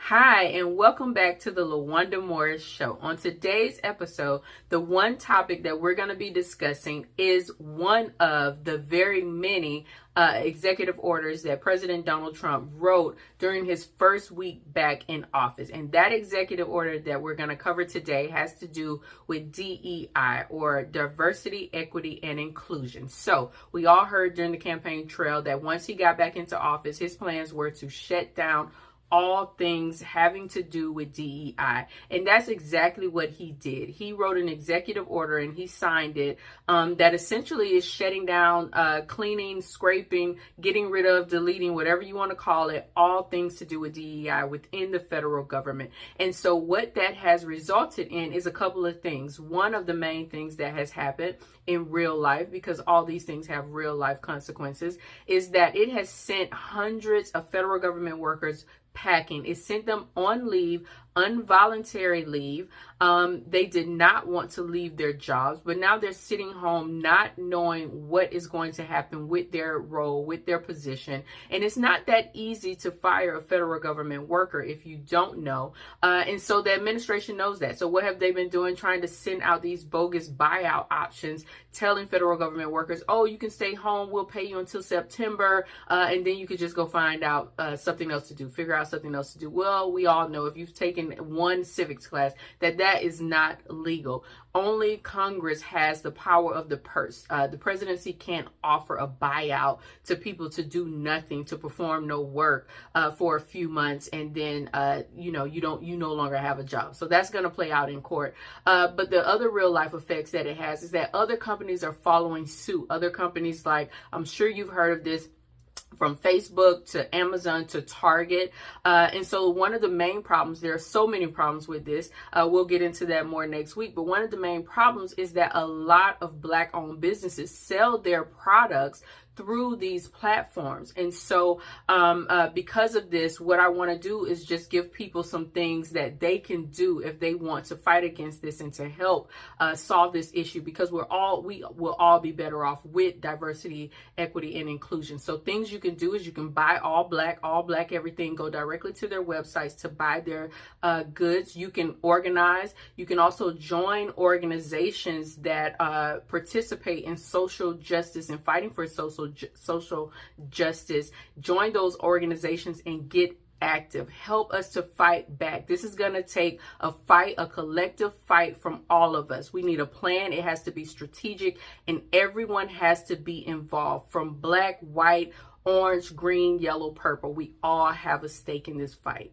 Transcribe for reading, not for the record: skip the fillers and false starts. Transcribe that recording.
Hi, and welcome back to the LaWanda Morris Show. On today's episode, the one topic that we're going to be discussing is one of the very many executive orders that President Donald Trump wrote during his first week back in office. And that executive order that we're going to cover today has to do with DEI, or diversity, equity, and inclusion. So we all heard during the campaign trail that once he got back into office, his plans were to shut down all things having to do with DEI. And that's exactly what he did. He wrote an executive order and he signed it that essentially is shutting down, cleaning, scraping, getting rid of, deleting, whatever you want to call it, all things to do with DEI within the federal government. And so what that has resulted in is a couple of things. One of the main things that has happened in real life, because all these things have real life consequences, is that it has sent hundreds of federal government workers packing. It sent them on leave, involuntary leave. They did not want to leave their jobs, but now they're sitting home not knowing what is going to happen with their role, with their position. And it's not that easy to fire a federal government worker if you don't know. And so the administration knows that. So what have they been doing? Trying to send out these bogus buyout options, telling federal government workers, oh, you can stay home, we'll pay you until September, and then you could just go find out something else to do, figure out something else to do. Well, we all know, if you've taken one civics class, that is not legal. Only Congress has the power of the purse. The presidency can't offer a buyout to people to do nothing, to perform no work for a few months, and then you no longer have a job. So that's going to play out in court. But the other real life effects that it has is that other companies are following suit. Other companies, like, I'm sure you've heard of this, from Facebook to Amazon to Target. And so one of the main problems, there are so many problems with this, we'll get into that more next week, but one of the main problems is that a lot of Black-owned businesses sell their products through these platforms. And so because of this, what I want to do is just give people some things that they can do if they want to fight against this and to help solve this issue, because we will all be better off with diversity, equity, and inclusion. So things you can do is you can buy all black everything, go directly to their websites to buy their goods. You can organize. You can also join organizations that participate in social justice and fighting for social justice. Join those organizations and get active. Help us to fight back. This is going to take a fight, a collective fight from all of us. We need a plan. It has to be strategic, and everyone has to be involved, from Black, white, orange, green, yellow, purple. We all have a stake in this fight.